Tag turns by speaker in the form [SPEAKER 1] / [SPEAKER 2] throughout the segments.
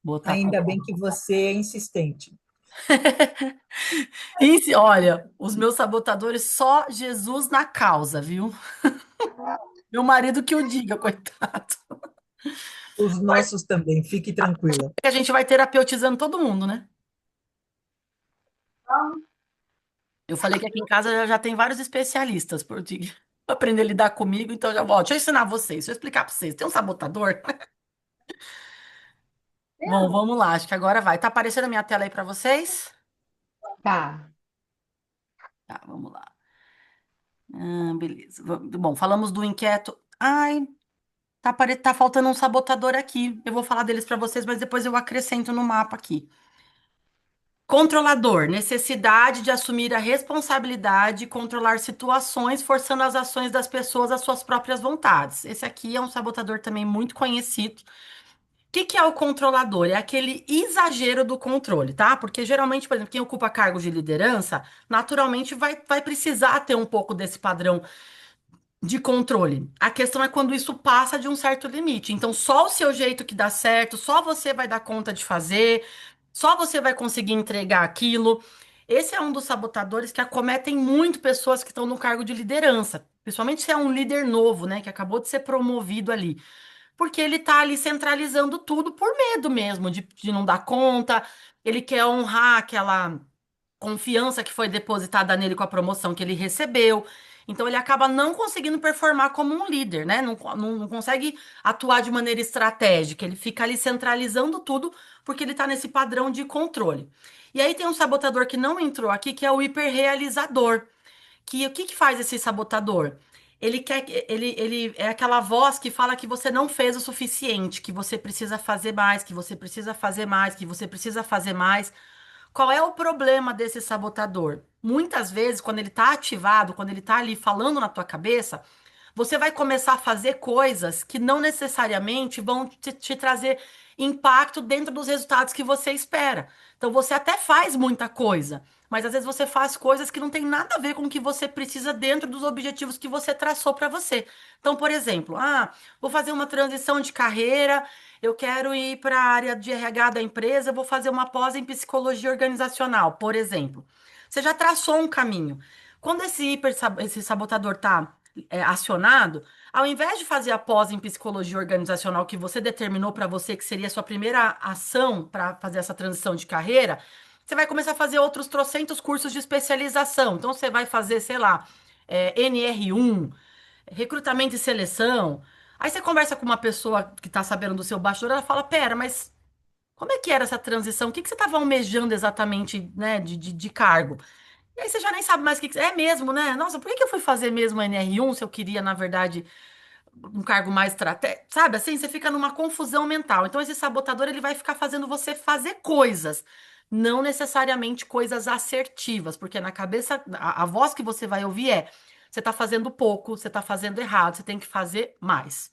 [SPEAKER 1] Botar pra
[SPEAKER 2] Ainda bem
[SPEAKER 1] fora.
[SPEAKER 2] que você é insistente.
[SPEAKER 1] Olha, os meus sabotadores, só Jesus na causa, viu? Meu marido que o diga, coitado.
[SPEAKER 2] Os nossos também, fique tranquila.
[SPEAKER 1] Que a gente vai terapeutizando todo mundo, né? Eu falei que aqui em casa já tem vários especialistas por aprender a lidar comigo, então já volto. Deixa eu ensinar vocês, deixa eu explicar para vocês. Tem um sabotador? Bom, vamos lá, acho que agora vai. Tá aparecendo a minha tela aí para vocês?
[SPEAKER 2] Tá.
[SPEAKER 1] Tá, vamos lá. Beleza. Bom, falamos do inquieto. Ai, tá faltando um sabotador aqui. Eu vou falar deles para vocês, mas depois eu acrescento no mapa aqui. Controlador, necessidade de assumir a responsabilidade e controlar situações, forçando as ações das pessoas às suas próprias vontades. Esse aqui é um sabotador também muito conhecido. O que que é o controlador? É aquele exagero do controle, tá? Porque geralmente, por exemplo, quem ocupa cargos de liderança, naturalmente vai precisar ter um pouco desse padrão de controle. A questão é quando isso passa de um certo limite. Então, só o seu jeito que dá certo, só você vai dar conta de fazer, só você vai conseguir entregar aquilo. Esse é um dos sabotadores que acometem muito pessoas que estão no cargo de liderança, principalmente se é um líder novo, né, que acabou de ser promovido ali. Porque ele tá ali centralizando tudo por medo mesmo de não dar conta, ele quer honrar aquela confiança que foi depositada nele com a promoção que ele recebeu. Então ele acaba não conseguindo performar como um líder, né? Não consegue atuar de maneira estratégica. Ele fica ali centralizando tudo porque ele está nesse padrão de controle. E aí tem um sabotador que não entrou aqui, que é o hiperrealizador. Que o que que faz esse sabotador? Ele é aquela voz que fala que você não fez o suficiente, que você precisa fazer mais, que você precisa fazer mais, que você precisa fazer mais. Qual é o problema desse sabotador? Muitas vezes, quando ele está ativado, quando ele está ali falando na tua cabeça, você vai começar a fazer coisas que não necessariamente vão te trazer impacto dentro dos resultados que você espera. Então, você até faz muita coisa, mas às vezes você faz coisas que não tem nada a ver com o que você precisa dentro dos objetivos que você traçou para você. Então, por exemplo, vou fazer uma transição de carreira, eu quero ir para a área de RH da empresa, eu vou fazer uma pós em psicologia organizacional, por exemplo. Você já traçou um caminho. Quando esse sabotador está acionado, ao invés de fazer a pós em psicologia organizacional que você determinou para você que seria a sua primeira ação para fazer essa transição de carreira, você vai começar a fazer outros trocentos cursos de especialização. Então, você vai fazer, sei lá, NR1, recrutamento e seleção. Aí você conversa com uma pessoa que está sabendo do seu bastidor, ela fala: Pera, mas como é que era essa transição? O que que você estava almejando exatamente, né, de cargo? E aí você já nem sabe mais o que é mesmo, né? Nossa, por que que eu fui fazer mesmo a NR1 se eu queria, na verdade, um cargo mais estratégico? Sabe assim, você fica numa confusão mental. Então esse sabotador ele vai ficar fazendo você fazer coisas, não necessariamente coisas assertivas, porque na cabeça a voz que você vai ouvir é: você está fazendo pouco, você está fazendo errado, você tem que fazer mais.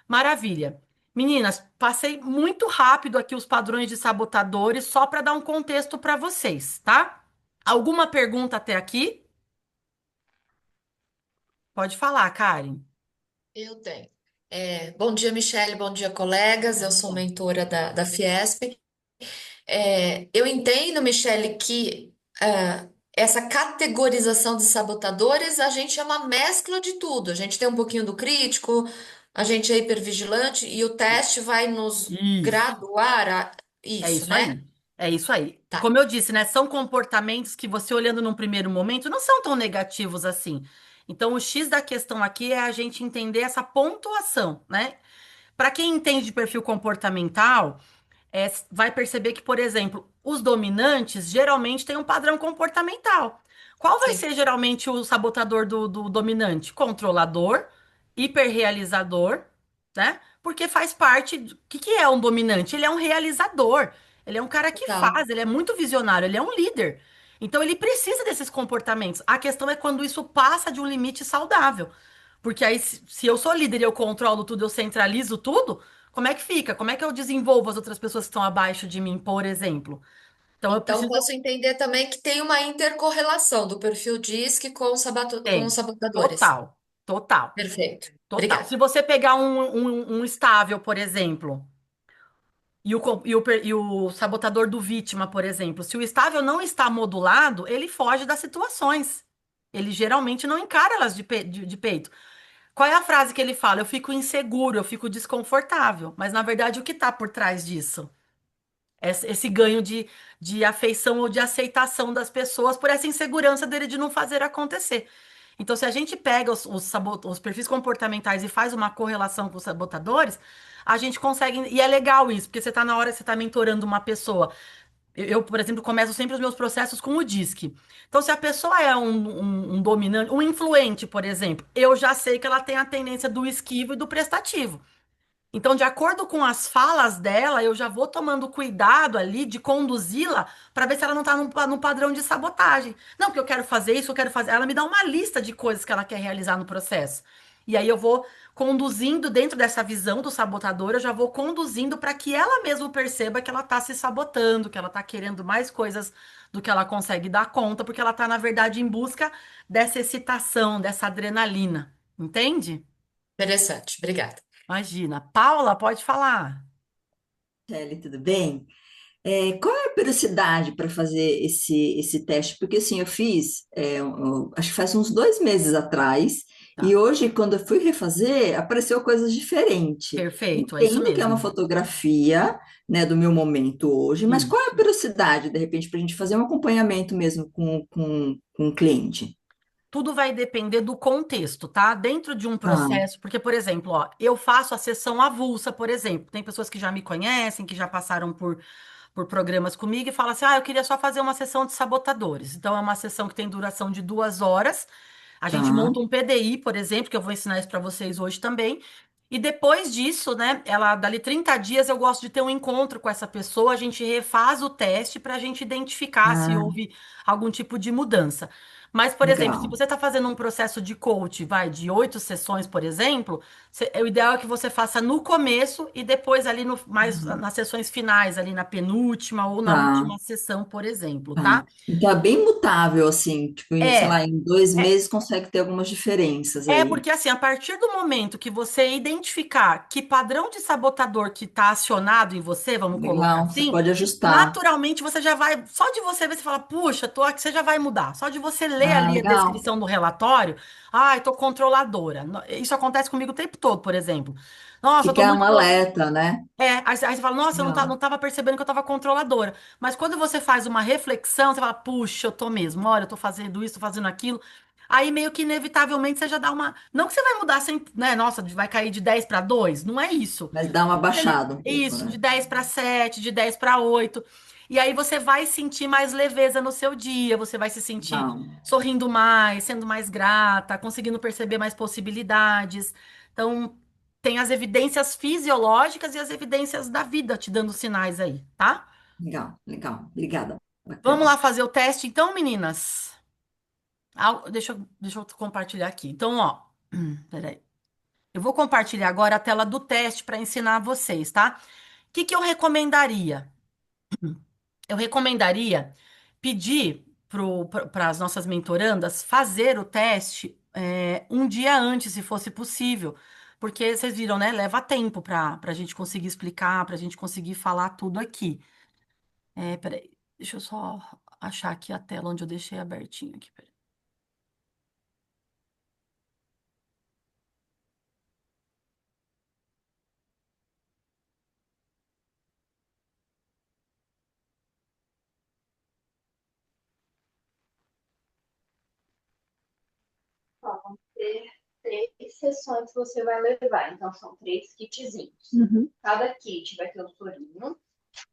[SPEAKER 1] Maravilha. Meninas, passei muito rápido aqui os padrões de sabotadores só para dar um contexto para vocês, tá? Alguma pergunta até aqui? Pode falar, Karen.
[SPEAKER 3] Eu tenho. Bom dia, Michele, bom dia, colegas. Eu sou mentora da Fiesp. Eu entendo, Michele, que essa categorização de sabotadores, a gente é uma mescla de tudo. A gente tem um pouquinho do crítico, a gente é hipervigilante e o teste vai nos
[SPEAKER 1] Isso.
[SPEAKER 3] graduar a
[SPEAKER 1] É
[SPEAKER 3] isso,
[SPEAKER 1] isso
[SPEAKER 3] né?
[SPEAKER 1] aí. É isso aí.
[SPEAKER 3] Tá.
[SPEAKER 1] Como eu disse, né? São comportamentos que você olhando num primeiro momento não são tão negativos assim. Então, o X da questão aqui é a gente entender essa pontuação, né? Para quem entende de perfil comportamental, vai perceber que, por exemplo, os dominantes geralmente têm um padrão comportamental. Qual vai
[SPEAKER 3] Sim.
[SPEAKER 1] ser geralmente o sabotador do dominante? Controlador, hiperrealizador, né? Porque faz parte. O que que é um dominante? Ele é um realizador. Ele é um cara que
[SPEAKER 3] Total.
[SPEAKER 1] faz, ele é muito visionário, ele é um líder. Então ele precisa desses comportamentos. A questão é quando isso passa de um limite saudável. Porque aí, se eu sou líder e eu controlo tudo, eu centralizo tudo, como é que fica? Como é que eu desenvolvo as outras pessoas que estão abaixo de mim, por exemplo? Então eu
[SPEAKER 3] Então,
[SPEAKER 1] preciso.
[SPEAKER 3] posso entender também que tem uma intercorrelação do perfil DISC com os
[SPEAKER 1] Tem.
[SPEAKER 3] sabotadores.
[SPEAKER 1] Total. Total,
[SPEAKER 3] Perfeito.
[SPEAKER 1] total.
[SPEAKER 3] Obrigada.
[SPEAKER 1] Se você pegar um estável, por exemplo, e o sabotador do vítima, por exemplo, se o estável não está modulado, ele foge das situações. Ele geralmente não encara elas de peito. Qual é a frase que ele fala? Eu fico inseguro, eu fico desconfortável. Mas, na verdade, o que está por trás disso? Esse ganho de afeição ou de aceitação das pessoas por essa insegurança dele de não fazer acontecer. Então, se a gente pega os perfis comportamentais e faz uma correlação com os sabotadores, a gente consegue. E é legal isso, porque você está na hora que você está mentorando uma pessoa. Por exemplo, começo sempre os meus processos com o DISC. Então, se a pessoa é um dominante, um influente, por exemplo, eu já sei que ela tem a tendência do esquivo e do prestativo. Então, de acordo com as falas dela, eu já vou tomando cuidado ali de conduzi-la para ver se ela não está num padrão de sabotagem. Não, porque eu quero fazer isso, eu quero fazer. Ela me dá uma lista de coisas que ela quer realizar no processo. E aí eu vou conduzindo dentro dessa visão do sabotador, eu já vou conduzindo para que ela mesma perceba que ela está se sabotando, que ela está querendo mais coisas do que ela consegue dar conta, porque ela está, na verdade, em busca dessa excitação, dessa adrenalina. Entende?
[SPEAKER 3] Interessante. Obrigada.
[SPEAKER 1] Imagina. Paula, pode falar.
[SPEAKER 4] Kelly, tudo bem? Qual é a periodicidade para fazer esse teste? Porque assim, eu fiz, acho que faz uns 2 meses atrás, e
[SPEAKER 1] Tá.
[SPEAKER 4] hoje, quando eu fui refazer, apareceu coisas diferentes.
[SPEAKER 1] Perfeito, é isso
[SPEAKER 4] Entendo que é uma
[SPEAKER 1] mesmo.
[SPEAKER 4] fotografia, né, do meu momento hoje, mas qual é a
[SPEAKER 1] Isso.
[SPEAKER 4] periodicidade, de repente, para a gente fazer um acompanhamento mesmo com o cliente?
[SPEAKER 1] Tudo vai depender do contexto, tá? Dentro de um
[SPEAKER 4] Tá,
[SPEAKER 1] processo, porque, por exemplo, ó, eu faço a sessão avulsa, por exemplo. Tem pessoas que já me conhecem, que já passaram por programas comigo e falam assim: ah, eu queria só fazer uma sessão de sabotadores. Então, é uma sessão que tem duração de 2 horas. A gente
[SPEAKER 4] tá,
[SPEAKER 1] monta um PDI, por exemplo, que eu vou ensinar isso para vocês hoje também. E depois disso, né, ela, dali 30 dias, eu gosto de ter um encontro com essa pessoa, a gente refaz o teste para a gente identificar se
[SPEAKER 4] ah,
[SPEAKER 1] houve algum tipo de mudança. Mas, por exemplo, se
[SPEAKER 4] legal.
[SPEAKER 1] você está fazendo um processo de coach, vai, de 8 sessões, por exemplo, o ideal é que você faça no começo e depois ali no, mais
[SPEAKER 4] Uhum.
[SPEAKER 1] nas sessões finais, ali na penúltima ou na
[SPEAKER 4] Tá,
[SPEAKER 1] última sessão, por exemplo,
[SPEAKER 4] tá.
[SPEAKER 1] tá?
[SPEAKER 4] Então é bem mutável, assim, tipo, sei
[SPEAKER 1] É.
[SPEAKER 4] lá, em 2 meses
[SPEAKER 1] É,
[SPEAKER 4] consegue ter algumas diferenças
[SPEAKER 1] É
[SPEAKER 4] aí.
[SPEAKER 1] porque assim, a partir do momento que você identificar que padrão de sabotador que está acionado em você, vamos colocar
[SPEAKER 4] Legal, você
[SPEAKER 1] assim,
[SPEAKER 4] pode ajustar.
[SPEAKER 1] naturalmente você já vai, só de você ver, você fala, puxa, tô aqui, você já vai mudar. Só de você ler
[SPEAKER 4] Ah,
[SPEAKER 1] ali a
[SPEAKER 4] legal.
[SPEAKER 1] descrição do relatório, ai, tô controladora. Isso acontece comigo o tempo todo, por exemplo. Nossa, eu tô
[SPEAKER 4] Fica um
[SPEAKER 1] muito.
[SPEAKER 4] alerta, né?
[SPEAKER 1] Aí você fala, nossa, eu não
[SPEAKER 4] Legal.
[SPEAKER 1] tava percebendo que eu tava controladora. Mas quando você faz uma reflexão, você fala, puxa, eu tô mesmo, olha, eu tô fazendo isso, tô fazendo aquilo. Aí meio que inevitavelmente você já dá uma. Não que você vai mudar sem, né? Nossa, vai cair de 10 para 2, não é isso.
[SPEAKER 4] Mas dá uma baixada um pouco,
[SPEAKER 1] Isso,
[SPEAKER 4] né?
[SPEAKER 1] de 10 para 7, de 10 para 8. E aí você vai sentir mais leveza no seu dia, você vai se sentir
[SPEAKER 4] Legal.
[SPEAKER 1] sorrindo mais, sendo mais grata, conseguindo perceber mais possibilidades. Então, tem as evidências fisiológicas e as evidências da vida te dando sinais aí, tá?
[SPEAKER 4] Legal, legal. Obrigada.
[SPEAKER 1] Vamos
[SPEAKER 4] Bacana.
[SPEAKER 1] lá fazer o teste, então, meninas? Deixa eu compartilhar aqui. Então, ó, peraí. Eu vou compartilhar agora a tela do teste para ensinar vocês, tá? O que que eu recomendaria? Eu recomendaria pedir para as nossas mentorandas fazer o teste um dia antes, se fosse possível. Porque vocês viram, né? Leva tempo para a gente conseguir explicar, para a gente conseguir falar tudo aqui. Peraí, deixa eu só achar aqui a tela onde eu deixei abertinho aqui. Peraí.
[SPEAKER 5] Ó, vão ter 3 sessões que você vai levar, então são 3 kitzinhos.
[SPEAKER 4] Uhum,
[SPEAKER 5] Cada kit vai ter o sorinho,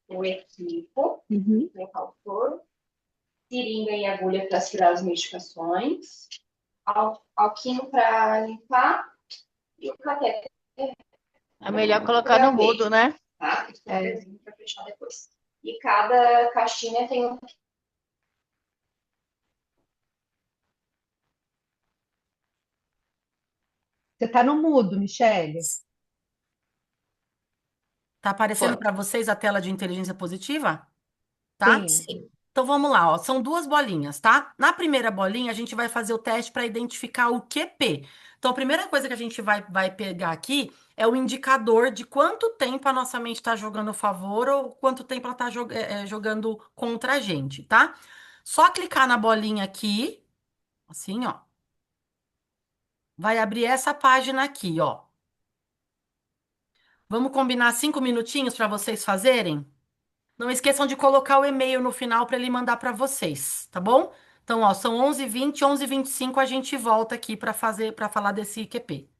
[SPEAKER 5] o equipo,
[SPEAKER 4] uhum.
[SPEAKER 5] colocar o soro, seringa e agulha para aspirar as medicações, alquinho para limpar e o cateter
[SPEAKER 6] É melhor colocar
[SPEAKER 5] para
[SPEAKER 6] no
[SPEAKER 5] ver,
[SPEAKER 6] mudo, né?
[SPEAKER 5] tá? Tem um
[SPEAKER 6] É.
[SPEAKER 5] pezinho para fechar depois. E cada caixinha tem um.
[SPEAKER 7] Você está no mudo, Michele.
[SPEAKER 1] Tá aparecendo
[SPEAKER 3] Foi.
[SPEAKER 1] para vocês a tela de inteligência positiva? Tá?
[SPEAKER 7] Sim.
[SPEAKER 3] Sim.
[SPEAKER 1] Então vamos lá, ó. São duas bolinhas, tá? Na primeira bolinha, a gente vai fazer o teste para identificar o QP. Então, a primeira coisa que a gente vai pegar aqui é o indicador de quanto tempo a nossa mente está jogando a favor ou quanto tempo ela está jogando contra a gente, tá? Só clicar na bolinha aqui, assim, ó. Vai abrir essa página aqui, ó. Vamos combinar 5 minutinhos para vocês fazerem? Não esqueçam de colocar o e-mail no final para ele mandar para vocês, tá bom? Então, ó, são 11h20, 11h25 a gente volta aqui para falar desse IQP.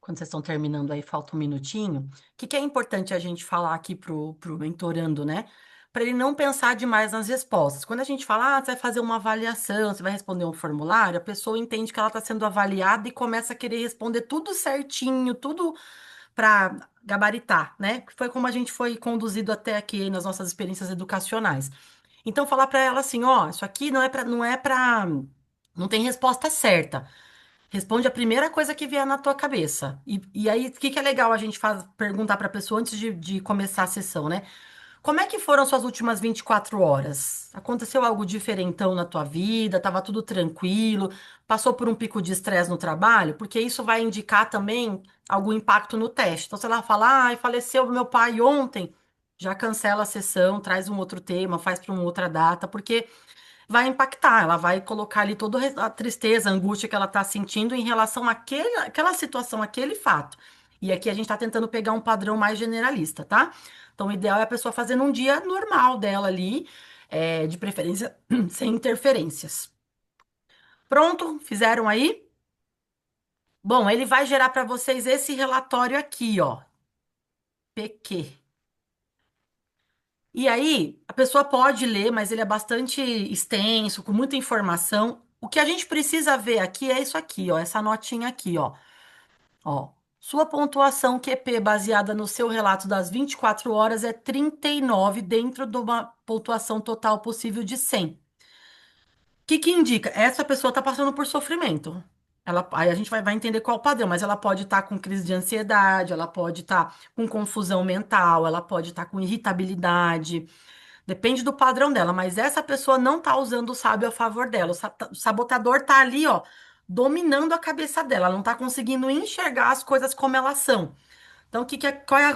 [SPEAKER 1] quando vocês estão terminando aí, falta um minutinho, o que que é importante a gente falar aqui pro mentorando, né? Para ele não pensar demais nas respostas. Quando a gente fala, você vai fazer uma avaliação, você vai responder um formulário, a pessoa entende que ela está sendo avaliada e começa a querer responder tudo certinho, tudo para gabaritar, né? Que foi como a gente foi conduzido até aqui nas nossas experiências educacionais. Então, falar para ela assim, ó, isso aqui não tem resposta certa. Responde a primeira coisa que vier na tua cabeça. E aí, o que que é legal a gente perguntar para a pessoa antes de começar a sessão, né? Como é que foram suas últimas 24 horas? Aconteceu algo diferentão na tua vida? Tava tudo tranquilo? Passou por um pico de estresse no trabalho? Porque isso vai indicar também algum impacto no teste. Então, se ela falar, ai, faleceu meu pai ontem, já cancela a sessão, traz um outro tema, faz para uma outra data, porque vai impactar, ela vai colocar ali toda a tristeza, a angústia que ela está sentindo em relação àquela situação, àquele fato. E aqui a gente está tentando pegar um padrão mais generalista, tá? Então, o ideal é a pessoa fazer num dia normal dela ali, de preferência sem interferências. Pronto? Fizeram aí? Bom, ele vai gerar para vocês esse relatório aqui, ó. PQ. E aí, a pessoa pode ler, mas ele é bastante extenso, com muita informação. O que a gente precisa ver aqui é isso aqui, ó, essa notinha aqui, ó. Ó, sua pontuação QP baseada no seu relato das 24 horas é 39 dentro de uma pontuação total possível de 100. O que que indica? Essa pessoa está passando por sofrimento. Aí a gente vai entender qual o padrão, mas ela pode estar com crise de ansiedade, ela pode estar com confusão mental, ela pode estar com irritabilidade. Depende do padrão dela, mas essa pessoa não tá usando o sábio a favor dela. O sabotador tá ali, ó, dominando a cabeça dela. Ela não tá conseguindo enxergar as coisas como elas são. Então, qual é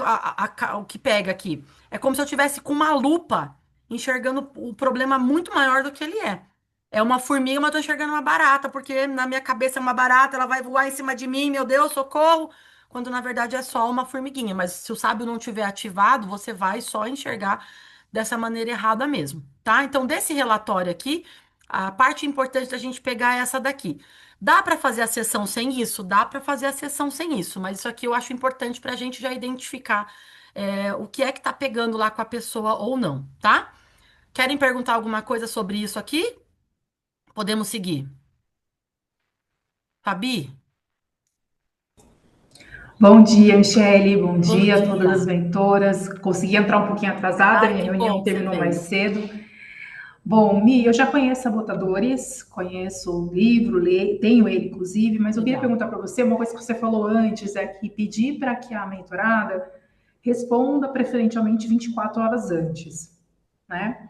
[SPEAKER 1] o que pega aqui? É como se eu tivesse com uma lupa enxergando o problema muito maior do que ele é. É uma formiga, mas eu tô enxergando uma barata, porque na minha cabeça é uma barata, ela vai voar em cima de mim, meu Deus, socorro! Quando na verdade é só uma formiguinha. Mas se o sábio não tiver ativado, você vai só enxergar dessa maneira errada mesmo, tá? Então, desse relatório aqui, a parte importante da gente pegar é essa daqui. Dá para fazer a sessão sem isso? Dá para fazer a sessão sem isso, mas isso aqui eu acho importante para a gente já identificar o que é que tá pegando lá com a pessoa ou não, tá? Querem perguntar alguma coisa sobre isso aqui? Podemos seguir. Fabi?
[SPEAKER 8] Bom dia, Michele. Bom
[SPEAKER 1] Bom
[SPEAKER 8] dia a todas as
[SPEAKER 1] dia.
[SPEAKER 8] mentoras. Consegui entrar um pouquinho atrasada,
[SPEAKER 1] Ai,
[SPEAKER 8] minha
[SPEAKER 1] que
[SPEAKER 8] reunião
[SPEAKER 1] bom que você
[SPEAKER 8] terminou mais
[SPEAKER 1] veio.
[SPEAKER 8] cedo. Bom, Mi, eu já conheço Sabotadores, conheço o livro, tenho ele inclusive, mas eu queria
[SPEAKER 1] Legal.
[SPEAKER 8] perguntar para você uma coisa que você falou antes, é que pedir para que a mentorada responda preferencialmente 24 horas antes, né?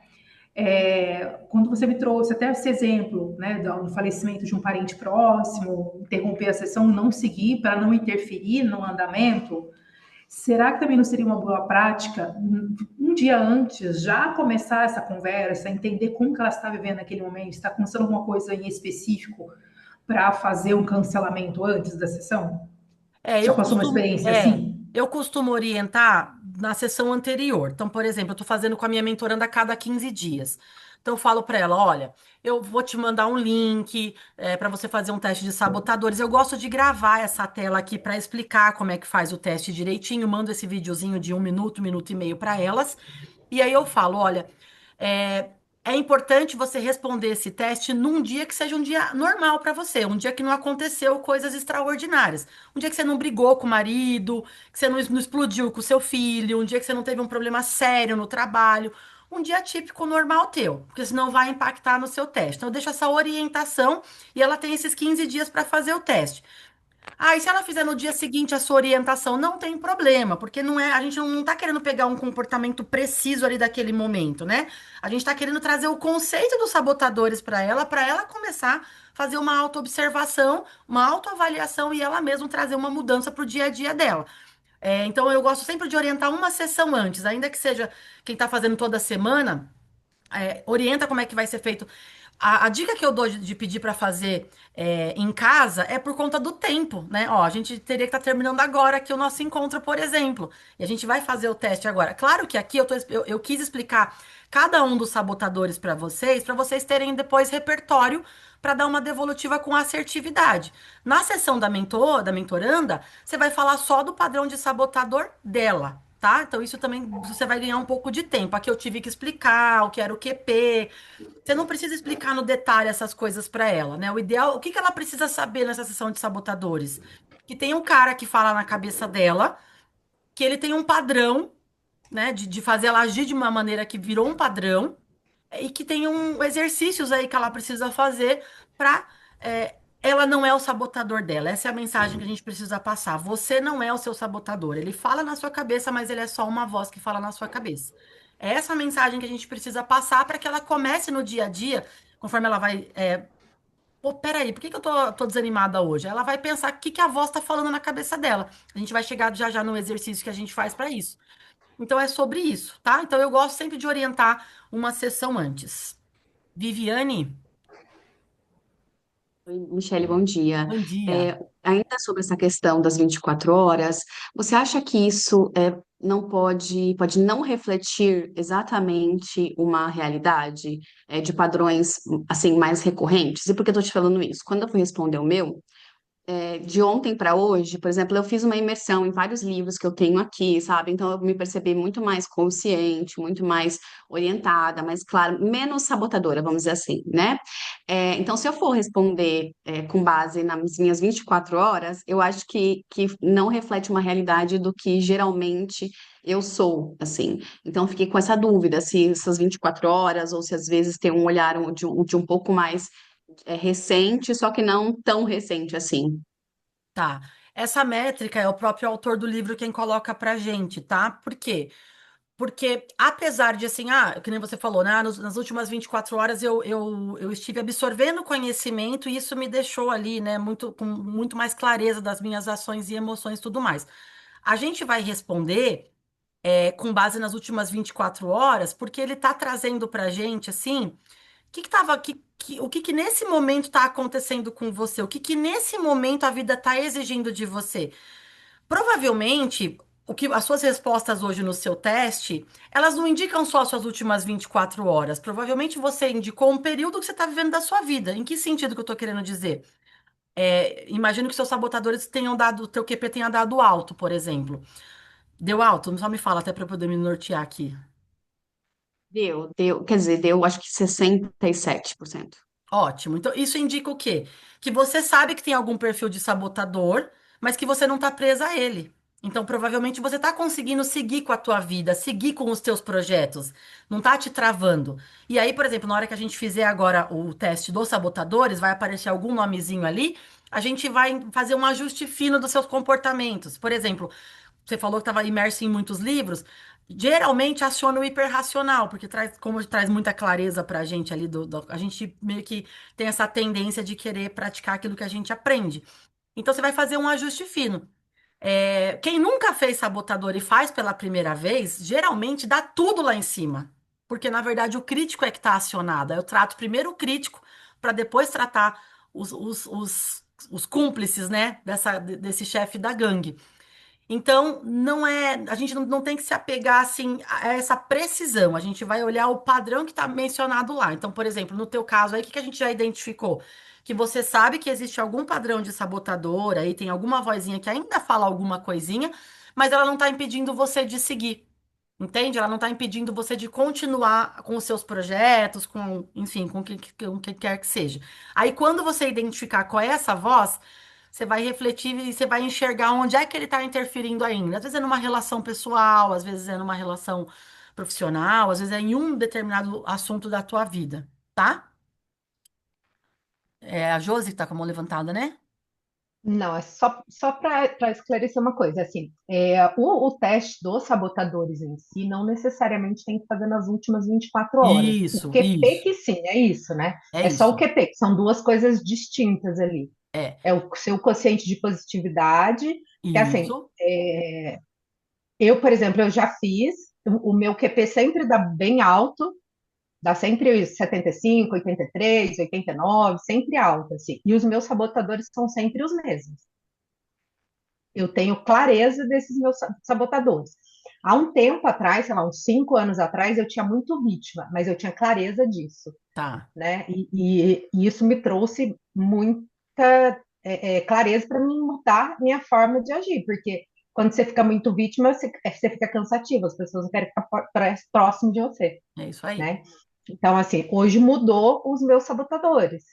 [SPEAKER 8] Quando você me trouxe até esse exemplo, né, do falecimento de um parente próximo, interromper a sessão, não seguir para não interferir no andamento, será que também não seria uma boa prática, um dia antes, já começar essa conversa, entender como que ela está vivendo naquele momento, está acontecendo alguma coisa em específico para fazer um cancelamento antes da sessão?
[SPEAKER 1] É,
[SPEAKER 8] Já
[SPEAKER 1] eu
[SPEAKER 8] passou uma
[SPEAKER 1] costumo,
[SPEAKER 8] experiência
[SPEAKER 1] é,
[SPEAKER 8] assim?
[SPEAKER 1] eu costumo orientar na sessão anterior. Então, por exemplo, eu estou fazendo com a minha mentoranda a cada 15 dias. Então, eu falo para ela, olha, eu vou te mandar um link para você fazer um teste de sabotadores. Eu gosto de gravar essa tela aqui para explicar como é que faz o teste direitinho. Mando esse videozinho de um minuto e meio para elas. E aí eu falo, olha, é, é importante você responder esse teste num dia que seja um dia normal para você, um dia que não aconteceu coisas extraordinárias, um dia que você não brigou com o marido, que você não explodiu com o seu filho, um dia que você não teve um problema sério no trabalho, um dia típico normal teu, porque senão vai impactar no seu teste. Então eu deixo essa orientação e ela tem esses 15 dias para fazer o teste. Ah, e se ela fizer no dia seguinte a sua orientação, não tem problema, porque não é, a gente não tá querendo pegar um comportamento preciso ali daquele momento, né? A gente tá querendo trazer o conceito dos sabotadores para ela começar a fazer uma autoobservação, uma autoavaliação e ela mesma trazer uma mudança pro dia a dia dela. Então eu gosto sempre de orientar uma sessão antes, ainda que seja quem tá fazendo toda semana, orienta como é que vai ser feito. A dica que eu dou de pedir para fazer em casa é por conta do tempo, né? Ó, a gente teria que estar terminando agora aqui o nosso encontro, por exemplo. E a gente vai fazer o teste agora. Claro que aqui eu quis explicar cada um dos sabotadores para vocês terem depois repertório para dar uma devolutiva com assertividade. Na sessão da mentoranda, você vai falar só do padrão de sabotador dela. Tá? Então, isso também você vai ganhar um pouco de tempo. Aqui eu tive que explicar o que era o QP, você não precisa explicar no detalhe essas coisas para ela, né? O ideal, o que que ela precisa saber nessa sessão de sabotadores? Que tem um cara que fala na cabeça dela, que ele tem um padrão, né, de fazer ela agir de uma maneira que virou um padrão, e que tem exercícios aí que ela precisa fazer para ela não é o sabotador dela. Essa é a mensagem que a gente precisa passar. Você não é o seu sabotador. Ele fala na sua cabeça, mas ele é só uma voz que fala na sua cabeça. É essa a mensagem que a gente precisa passar para que ela comece no dia a dia, conforme ela vai. Pô, peraí, por que que eu tô desanimada hoje? Ela vai pensar o que que a voz tá falando na cabeça dela. A gente vai chegar já já no exercício que a gente faz para isso. Então é sobre isso, tá? Então eu gosto sempre de orientar uma sessão antes. Viviane,
[SPEAKER 9] Oi, Michele, bom dia.
[SPEAKER 1] bom dia.
[SPEAKER 9] Ainda sobre essa questão das 24 horas, você acha que isso não pode não refletir exatamente uma realidade de padrões assim mais recorrentes? E por que eu estou te falando isso? Quando eu fui responder o meu, de ontem para hoje, por exemplo, eu fiz uma imersão em vários livros que eu tenho aqui, sabe? Então eu me percebi muito mais consciente, muito mais orientada, mais claro, menos sabotadora, vamos dizer assim, né? Então, se eu for responder com base nas minhas 24 horas, eu acho que não reflete uma realidade do que geralmente eu sou, assim. Então, eu fiquei com essa dúvida se essas 24 horas ou se às vezes tem um olhar de um pouco mais recente, só que não tão recente assim.
[SPEAKER 1] Tá. Essa métrica é o próprio autor do livro quem coloca pra gente, tá? Por quê? Porque, apesar de assim, que nem você falou, né? Nas últimas 24 horas eu estive absorvendo conhecimento e isso me deixou ali, né? Com muito mais clareza das minhas ações e emoções e tudo mais. A gente vai responder com base nas últimas 24 horas, porque ele tá trazendo pra gente, assim, o que que nesse momento tá acontecendo com você? O que que nesse momento a vida tá exigindo de você? Provavelmente, as suas respostas hoje no seu teste, elas não indicam só as suas últimas 24 horas. Provavelmente você indicou um período que você está vivendo da sua vida. Em que sentido que eu estou querendo dizer? Imagino que seus sabotadores tenham dado, o teu QP tenha dado alto, por exemplo. Deu alto? Só me fala até para eu poder me nortear aqui.
[SPEAKER 9] Quer dizer, deu acho que 67%.
[SPEAKER 1] Ótimo. Então, isso indica o quê? Que você sabe que tem algum perfil de sabotador, mas que você não está presa a ele. Então, provavelmente você está conseguindo seguir com a tua vida, seguir com os teus projetos, não está te travando. E aí, por exemplo, na hora que a gente fizer agora o teste dos sabotadores, vai aparecer algum nomezinho ali, a gente vai fazer um ajuste fino dos seus comportamentos. Por exemplo, você falou que estava imerso em muitos livros. Geralmente aciona o hiperracional, porque como traz muita clareza para a gente ali, a gente meio que tem essa tendência de querer praticar aquilo que a gente aprende. Então você vai fazer um ajuste fino. Quem nunca fez sabotador e faz pela primeira vez, geralmente dá tudo lá em cima. Porque, na verdade, o crítico é que está acionado. Eu trato primeiro o crítico, para depois tratar os cúmplices, né, desse chefe da gangue. Então, a gente não tem que se apegar assim a essa precisão. A gente vai olhar o padrão que está mencionado lá. Então, por exemplo, no teu caso aí, o que que a gente já identificou? Que você sabe que existe algum padrão de sabotador, aí tem alguma vozinha que ainda fala alguma coisinha, mas ela não está impedindo você de seguir. Entende? Ela não está impedindo você de continuar com os seus projetos, enfim, com o que quer que seja. Aí, quando você identificar qual é essa voz, você vai refletir e você vai enxergar onde é que ele está interferindo ainda. Às vezes é numa relação pessoal, às vezes é numa relação profissional, às vezes é em um determinado assunto da tua vida, tá? É a Josi que tá com a mão levantada, né?
[SPEAKER 7] Não, é só para esclarecer uma coisa, assim, o teste dos sabotadores em si não necessariamente tem que fazer nas últimas 24 horas. O
[SPEAKER 1] Isso,
[SPEAKER 7] QP
[SPEAKER 1] isso.
[SPEAKER 7] que sim, é isso, né?
[SPEAKER 1] É
[SPEAKER 7] É só o
[SPEAKER 1] isso.
[SPEAKER 7] QP, que são duas coisas distintas ali.
[SPEAKER 1] É.
[SPEAKER 7] É o seu quociente de positividade, que assim,
[SPEAKER 1] Isso.
[SPEAKER 7] eu, por exemplo, eu já fiz, o meu QP sempre dá bem alto, Dá sempre 75, 83, 89, sempre alta, assim. E os meus sabotadores são sempre os mesmos. Eu tenho clareza desses meus sabotadores. Há um tempo atrás, sei lá, uns 5 anos atrás, eu tinha muito vítima, mas eu tinha clareza disso,
[SPEAKER 1] Tá.
[SPEAKER 7] né? E isso me trouxe muita clareza para mim mudar minha forma de agir, porque quando você fica muito vítima, você fica cansativo, as pessoas não querem ficar próximo de você,
[SPEAKER 1] É isso aí.
[SPEAKER 7] né? Então, assim, hoje mudou os meus sabotadores,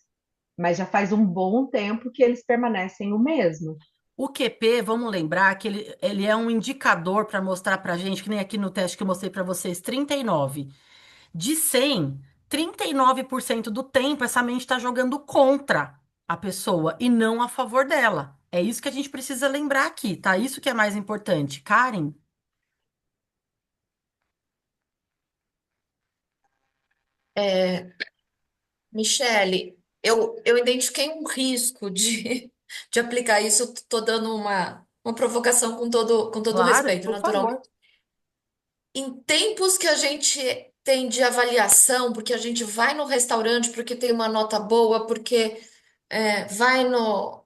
[SPEAKER 7] mas já faz um bom tempo que eles permanecem o mesmo.
[SPEAKER 1] O QP, vamos lembrar que ele é um indicador para mostrar para gente, que nem aqui no teste que eu mostrei para vocês, 39. De 100, 39% do tempo essa mente está jogando contra a pessoa e não a favor dela. É isso que a gente precisa lembrar aqui, tá? Isso que é mais importante. Karen?
[SPEAKER 3] É, Michele, eu identifiquei um risco de aplicar isso. Estou dando uma provocação com todo
[SPEAKER 1] Claro,
[SPEAKER 3] respeito,
[SPEAKER 1] por favor.
[SPEAKER 3] naturalmente. Em tempos que a gente tem de avaliação, porque a gente vai no restaurante porque tem uma nota boa, porque vai no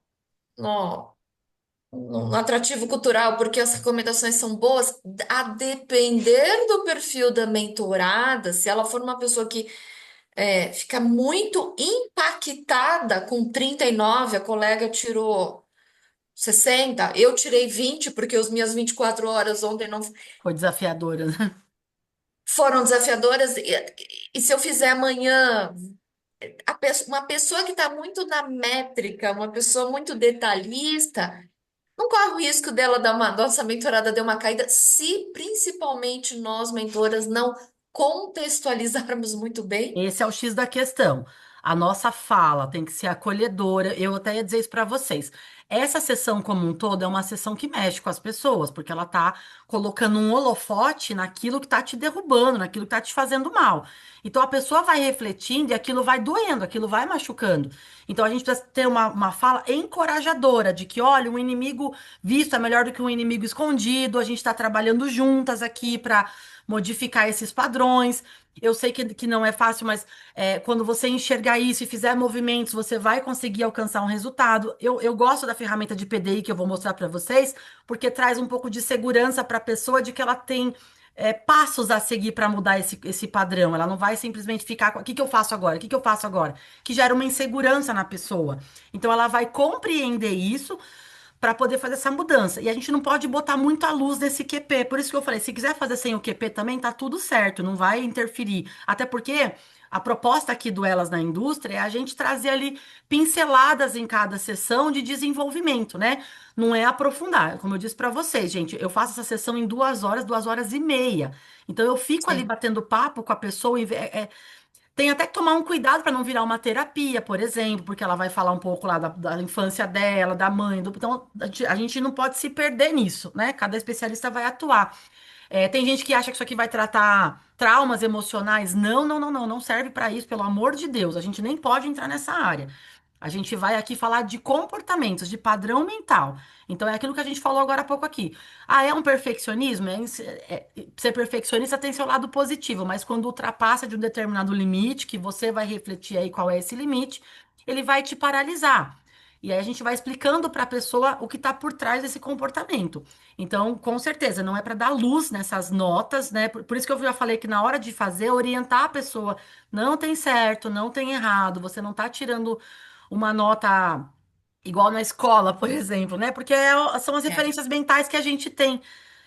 [SPEAKER 3] atrativo cultural, porque as recomendações são boas, a depender do perfil da mentorada, se ela for uma pessoa que fica muito impactada com 39, a colega tirou 60, eu tirei 20, porque as minhas 24 horas ontem não
[SPEAKER 1] Foi desafiadora, né?
[SPEAKER 3] foram desafiadoras, e se eu fizer amanhã, uma pessoa que está muito na métrica, uma pessoa muito detalhista, não corre o risco dela dar nossa mentorada deu uma caída, se principalmente nós, mentoras, não contextualizarmos muito bem.
[SPEAKER 1] Esse é o X da questão. A nossa fala tem que ser acolhedora. Eu até ia dizer isso para vocês. Essa sessão como um todo é uma sessão que mexe com as pessoas, porque ela tá colocando um holofote naquilo que tá te derrubando, naquilo que tá te fazendo mal. Então a pessoa vai refletindo e aquilo vai doendo, aquilo vai machucando. Então a gente precisa ter uma fala encorajadora de que, olha, um inimigo visto é melhor do que um inimigo escondido. A gente está trabalhando juntas aqui para modificar esses padrões. Eu sei que não é fácil, mas quando você enxergar isso e fizer movimentos, você vai conseguir alcançar um resultado. Eu gosto da ferramenta de PDI que eu vou mostrar para vocês, porque traz um pouco de segurança para a pessoa de que ela tem passos a seguir para mudar esse padrão. Ela não vai simplesmente ficar com o que que eu faço agora? O que que eu faço agora? Que gera uma insegurança na pessoa. Então ela vai compreender isso para poder fazer essa mudança. E a gente não pode botar muita luz nesse QP. Por isso que eu falei, se quiser fazer sem o QP também, tá tudo certo, não vai interferir. Até porque a proposta aqui do Elas na Indústria é a gente trazer ali pinceladas em cada sessão de desenvolvimento, né? Não é aprofundar. Como eu disse para vocês, gente, eu faço essa sessão em 2 horas, 2 horas e meia. Então eu fico ali
[SPEAKER 3] Sim.
[SPEAKER 1] batendo papo com a pessoa. Tem até que tomar um cuidado para não virar uma terapia, por exemplo, porque ela vai falar um pouco lá da infância dela, da mãe, então a gente não pode se perder nisso, né? Cada especialista vai atuar. Tem gente que acha que isso aqui vai tratar traumas emocionais. Não, não, não, não, não serve para isso, pelo amor de Deus. A gente nem pode entrar nessa área. A gente vai aqui falar de comportamentos, de padrão mental. Então é aquilo que a gente falou agora há pouco aqui. Ah, é um perfeccionismo? Ser perfeccionista tem seu lado positivo, mas quando ultrapassa de um determinado limite, que você vai refletir aí qual é esse limite, ele vai te paralisar. E aí a gente vai explicando para a pessoa o que está por trás desse comportamento. Então, com certeza, não é para dar luz nessas notas, né? Por isso que eu já falei que na hora de fazer, orientar a pessoa, não tem certo, não tem errado, você não está tirando uma nota igual na escola, por exemplo, né? Porque são as
[SPEAKER 3] É.
[SPEAKER 1] referências mentais que a gente tem.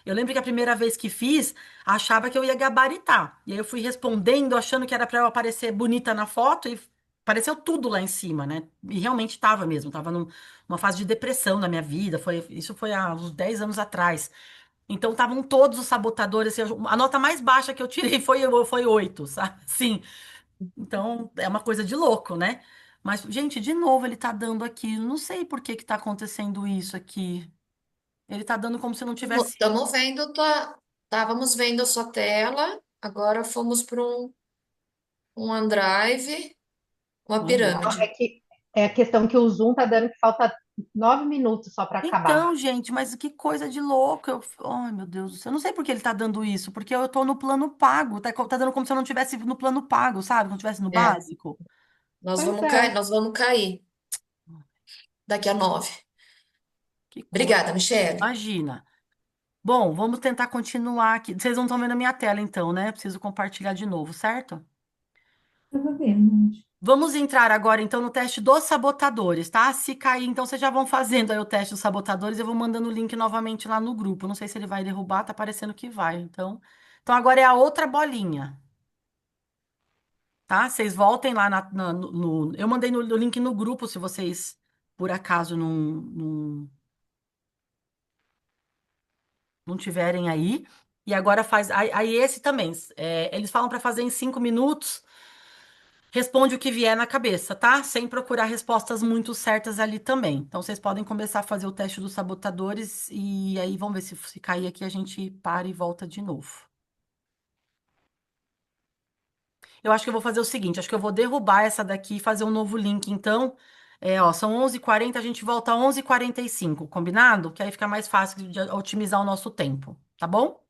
[SPEAKER 1] Eu lembro que a primeira vez que fiz, achava que eu ia gabaritar. E aí eu fui respondendo, achando que era para eu aparecer bonita na foto e apareceu tudo lá em cima, né? E realmente estava mesmo, estava numa fase de depressão na minha vida. Isso foi há uns 10 anos atrás. Então estavam todos os sabotadores. Assim, a nota mais baixa que eu tirei foi 8, sabe? Sim. Então, é uma coisa de louco, né? Mas, gente, de novo ele tá dando aqui. Não sei por que que tá acontecendo isso aqui. Ele tá dando como se não tivesse.
[SPEAKER 3] Estamos vendo estávamos vendo a sua tela, agora fomos para um OneDrive, uma
[SPEAKER 1] Vamos lá.
[SPEAKER 7] É
[SPEAKER 3] pirâmide.
[SPEAKER 7] que É a questão que o Zoom tá dando que falta 9 minutos só para acabar.
[SPEAKER 1] Então, gente, mas que coisa de louco. Ai, meu Deus do céu. Eu não sei por que ele tá dando isso, porque eu tô no plano pago. Tá dando como se eu não tivesse no plano pago, sabe? Não tivesse no
[SPEAKER 3] É,
[SPEAKER 1] básico.
[SPEAKER 7] Pois é.
[SPEAKER 3] nós vamos cair daqui a 9.
[SPEAKER 1] Que coisa.
[SPEAKER 3] Obrigada, Michele.
[SPEAKER 1] Imagina. Bom, vamos tentar continuar aqui. Vocês não estão vendo a minha tela, então, né? Preciso compartilhar de novo, certo?
[SPEAKER 10] Tudo bem.
[SPEAKER 1] Vamos entrar agora, então, no teste dos sabotadores, tá? Se cair, então, vocês já vão fazendo aí o teste dos sabotadores. Eu vou mandando o link novamente lá no grupo. Não sei se ele vai derrubar, tá parecendo que vai. Então agora é a outra bolinha, tá? Vocês voltem lá eu mandei no link no grupo, se vocês, por acaso, não tiverem aí. E agora faz. Aí esse também. Eles falam para fazer em 5 minutos. Responde o que vier na cabeça, tá? Sem procurar respostas muito certas ali também. Então, vocês podem começar a fazer o teste dos sabotadores e aí vamos ver se cair aqui a gente para e volta de novo. Eu acho que eu vou fazer o seguinte, acho que eu vou derrubar essa daqui e fazer um novo link, então. Ó, são 11h40, a gente volta às 11h45, combinado? Que aí fica mais fácil de otimizar o nosso tempo, tá bom?